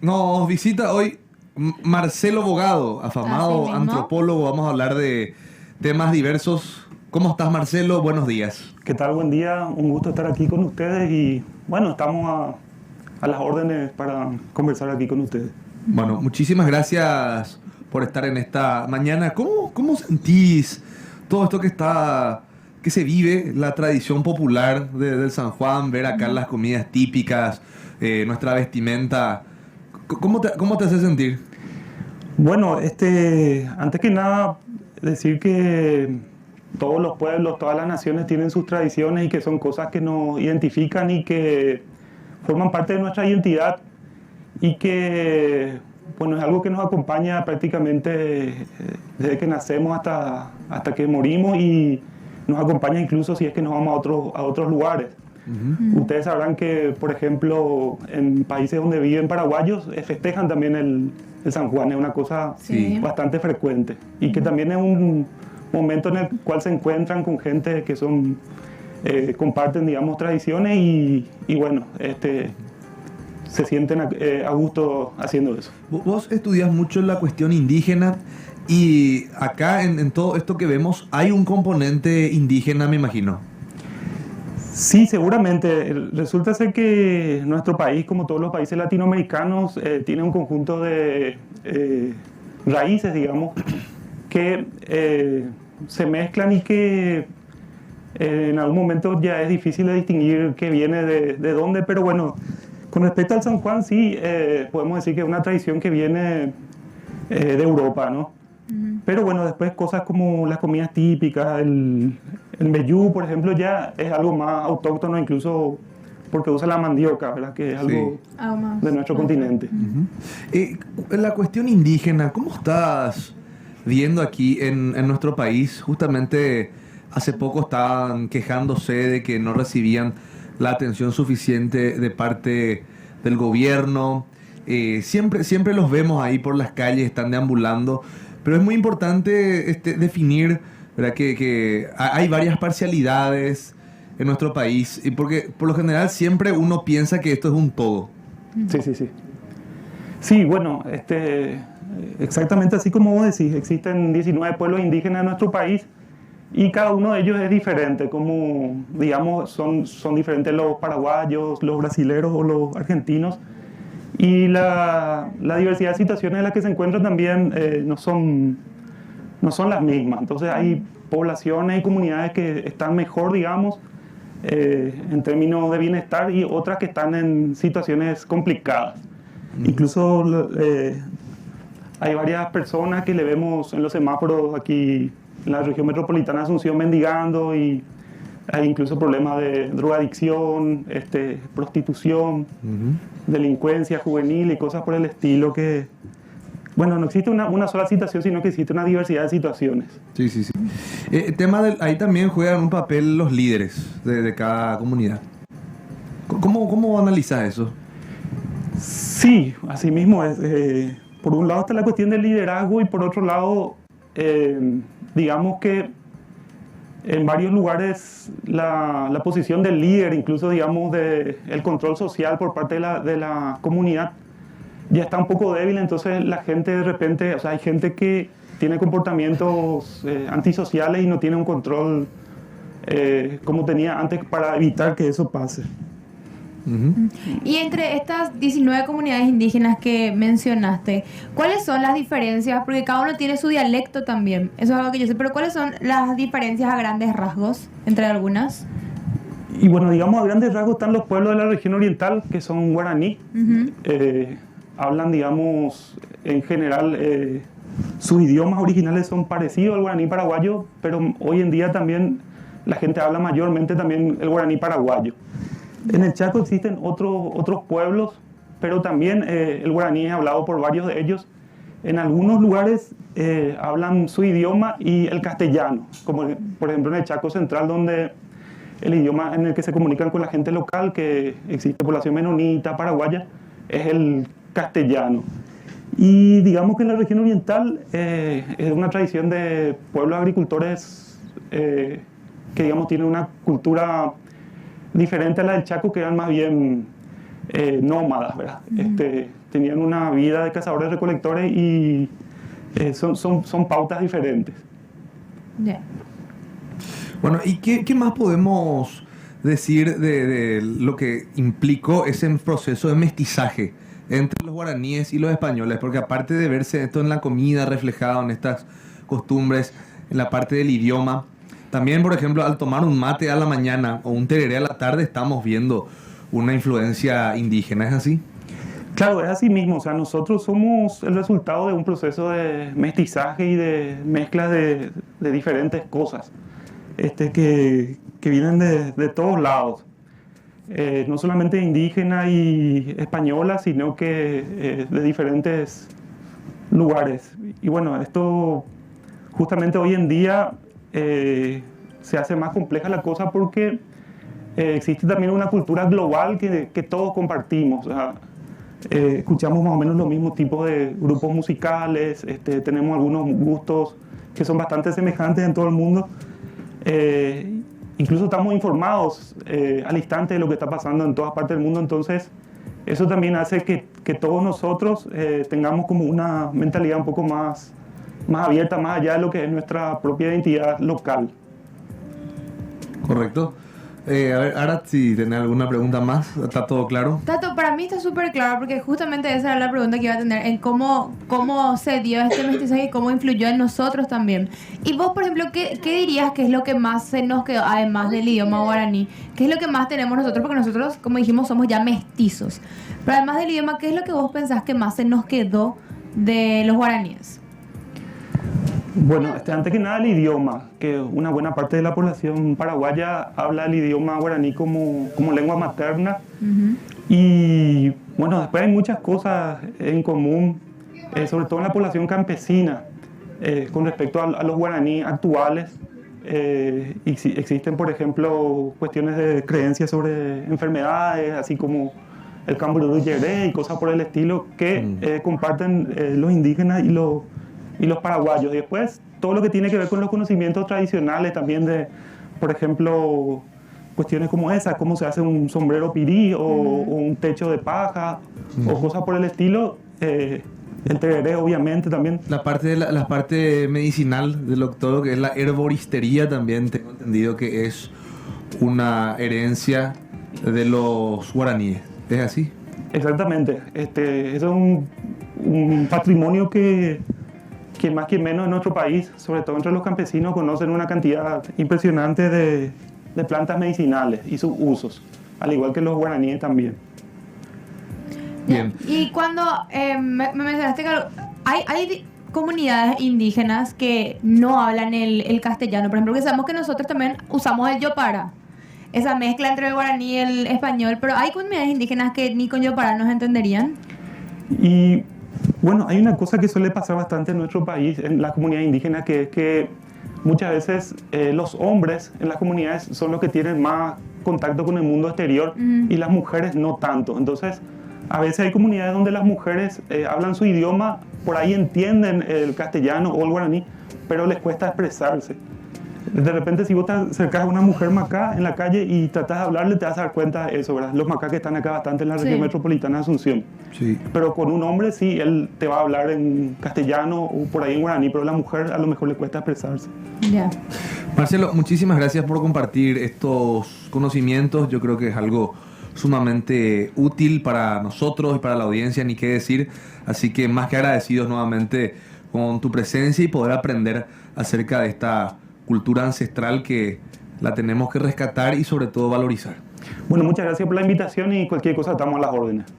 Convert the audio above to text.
Nos visita hoy Marcelo Bogado, Así afamado mismo. antropólogo. Vamos a hablar de temas diversos. ¿Cómo estás, Marcelo? Buenos días. ¿Qué tal? Buen día, un gusto estar aquí con ustedes y bueno, estamos a las órdenes para conversar aquí con ustedes. Bueno, muchísimas gracias por estar en esta mañana. ¿Cómo sentís todo esto que se vive, la tradición popular del San Juan, ver acá las comidas típicas, nuestra vestimenta? ¿Cómo te hace sentir? Bueno, antes que nada, decir que todos los pueblos, todas las naciones tienen sus tradiciones y que son cosas que nos identifican y que forman parte de nuestra identidad y que, bueno, es algo que nos acompaña prácticamente desde que nacemos hasta que morimos y nos acompaña incluso si es que nos vamos a otros lugares. Ustedes sabrán que, por ejemplo, en países donde viven paraguayos, festejan también el San Juan, es una cosa Sí. bastante frecuente y que también es un momento en el cual se encuentran con gente que comparten, digamos, tradiciones y bueno, se sienten a gusto haciendo eso. Vos estudias mucho la cuestión indígena y acá en todo esto que vemos hay un componente indígena, me imagino. Sí, seguramente. Resulta ser que nuestro país, como todos los países latinoamericanos, tiene un conjunto de raíces, digamos, que se mezclan y que en algún momento ya es difícil de distinguir qué viene de dónde, pero bueno, con respecto al San Juan, sí, podemos decir que es una tradición que viene de Europa, ¿no? Pero bueno, después cosas como las comidas típicas, el mbejú, por ejemplo, ya es algo más autóctono, incluso porque usa la mandioca, ¿verdad? Que es algo Algo más. de nuestro continente. La cuestión indígena, ¿cómo estás viendo aquí en nuestro país? Justamente hace poco estaban quejándose de que no recibían la atención suficiente de parte del gobierno. Siempre los vemos ahí por las calles, están deambulando, pero es muy importante definir, ¿verdad? Que hay varias parcialidades en nuestro país, y porque por lo general siempre uno piensa que esto es un todo. Sí, sí, sí. Sí, bueno, exactamente así como vos decís, existen 19 pueblos indígenas en nuestro país y cada uno de ellos es diferente, como digamos son diferentes los paraguayos, los brasileros o los argentinos. Y la diversidad de situaciones en las que se encuentran también no son las mismas. Entonces hay poblaciones y comunidades que están mejor, digamos, en términos de bienestar y otras que están en situaciones complicadas. Incluso hay varias personas que le vemos en los semáforos aquí en la región metropolitana de Asunción mendigando y hay incluso problemas de drogadicción, prostitución, delincuencia juvenil y cosas por el estilo que, bueno, no existe una sola situación, sino que existe una diversidad de situaciones. Sí, sí, sí. Ahí también juegan un papel los líderes de cada comunidad. ¿Cómo analizas eso? Sí, así mismo es. Por un lado está la cuestión del liderazgo y por otro lado, digamos que en varios lugares la posición del líder, incluso digamos el control social por parte de la comunidad, ya está un poco débil, entonces la gente de repente, o sea, hay gente que tiene comportamientos antisociales y no tiene un control como tenía antes para evitar que eso pase. Y entre estas 19 comunidades indígenas que mencionaste, ¿cuáles son las diferencias? Porque cada uno tiene su dialecto también, eso es algo que yo sé, pero ¿cuáles son las diferencias a grandes rasgos entre algunas? Y bueno, digamos a grandes rasgos están los pueblos de la región oriental, que son guaraní. Hablan, digamos, en general, sus idiomas originales son parecidos al guaraní paraguayo, pero hoy en día también la gente habla mayormente también el guaraní paraguayo. En el Chaco existen otros pueblos, pero también el guaraní es hablado por varios de ellos. En algunos lugares hablan su idioma y el castellano, como por ejemplo en el Chaco Central, donde el idioma en el que se comunican con la gente local, que existe población menonita, paraguaya, es el castellano. Y digamos que en la región oriental es una tradición de pueblos agricultores que digamos tienen una cultura diferente a la del Chaco, que eran más bien nómadas, ¿verdad? tenían una vida de cazadores-recolectores y son pautas diferentes. Ya. Bueno, ¿y qué más podemos decir de lo que implicó ese proceso de mestizaje entre los guaraníes y los españoles? Porque aparte de verse esto en la comida reflejado en estas costumbres, en la parte del idioma, también, por ejemplo, al tomar un mate a la mañana o un tereré a la tarde, estamos viendo una influencia indígena, ¿es así? Claro, es así mismo. O sea, nosotros somos el resultado de un proceso de mestizaje y de mezcla de diferentes cosas que vienen de todos lados. No solamente indígena y española, sino que de diferentes lugares. Y bueno, esto justamente hoy en día se hace más compleja la cosa porque existe también una cultura global que todos compartimos. O sea, escuchamos más o menos los mismos tipos de grupos musicales, tenemos algunos gustos que son bastante semejantes en todo el mundo. Incluso estamos informados al instante de lo que está pasando en todas partes del mundo, entonces eso también hace que todos nosotros tengamos como una mentalidad un poco más abierta, más allá de lo que es nuestra propia identidad local. Correcto. A ver, ahora si tenés alguna pregunta más, ¿está todo claro? Tato, para mí está súper claro porque justamente esa era la pregunta que iba a tener en cómo se dio este mestizaje y cómo influyó en nosotros también. Y vos, por ejemplo, ¿qué dirías que es lo que más se nos quedó, además del idioma guaraní? ¿Qué es lo que más tenemos nosotros? Porque nosotros, como dijimos, somos ya mestizos. Pero además del idioma, ¿qué es lo que vos pensás que más se nos quedó de los guaraníes? Bueno, antes que nada el idioma, que una buena parte de la población paraguaya habla el idioma guaraní como lengua materna. Uh-huh. Y bueno, después hay muchas cosas en común, sobre todo en la población campesina, con respecto a los guaraní actuales. Existen, por ejemplo, cuestiones de creencias sobre enfermedades, así como el camburú yeré y cosas por el estilo, que comparten los indígenas y los paraguayos. Y después todo lo que tiene que ver con los conocimientos tradicionales también de, por ejemplo, cuestiones como esa, cómo se hace un sombrero pirí o un techo de paja o cosas por el estilo. El tereré, obviamente, también. La parte medicinal de todo lo que es la herboristería también tengo entendido que es una herencia de los guaraníes. ¿Es así? Exactamente. Eso es un patrimonio que más que menos en nuestro país, sobre todo entre los campesinos, conocen una cantidad impresionante de plantas medicinales y sus usos, al igual que los guaraníes también. Bien. Y cuando me mencionaste que hay comunidades indígenas que no hablan el castellano, por ejemplo, que sabemos que nosotros también usamos el yopara, esa mezcla entre el guaraní y el español, pero hay comunidades indígenas que ni con yopara nos entenderían. Y bueno, hay una cosa que suele pasar bastante en nuestro país, en las comunidades indígenas, que es que muchas veces los hombres en las comunidades son los que tienen más contacto con el mundo exterior y las mujeres no tanto. Entonces, a veces hay comunidades donde las mujeres hablan su idioma, por ahí entienden el castellano o el guaraní, pero les cuesta expresarse. De repente, si vos te acercás a una mujer macá en la calle y tratás de hablarle, te vas a dar cuenta de eso, ¿verdad? Los macá que están acá bastante en la región metropolitana de Asunción. Sí. Pero con un hombre sí, él te va a hablar en castellano o por ahí en guaraní, pero a la mujer a lo mejor le cuesta expresarse. Ya. Marcelo, muchísimas gracias por compartir estos conocimientos. Yo creo que es algo sumamente útil para nosotros y para la audiencia, ni qué decir. Así que más que agradecidos nuevamente con tu presencia y poder aprender acerca de esta cultura ancestral que la tenemos que rescatar y sobre todo valorizar. Bueno, muchas gracias por la invitación y cualquier cosa estamos a las órdenes.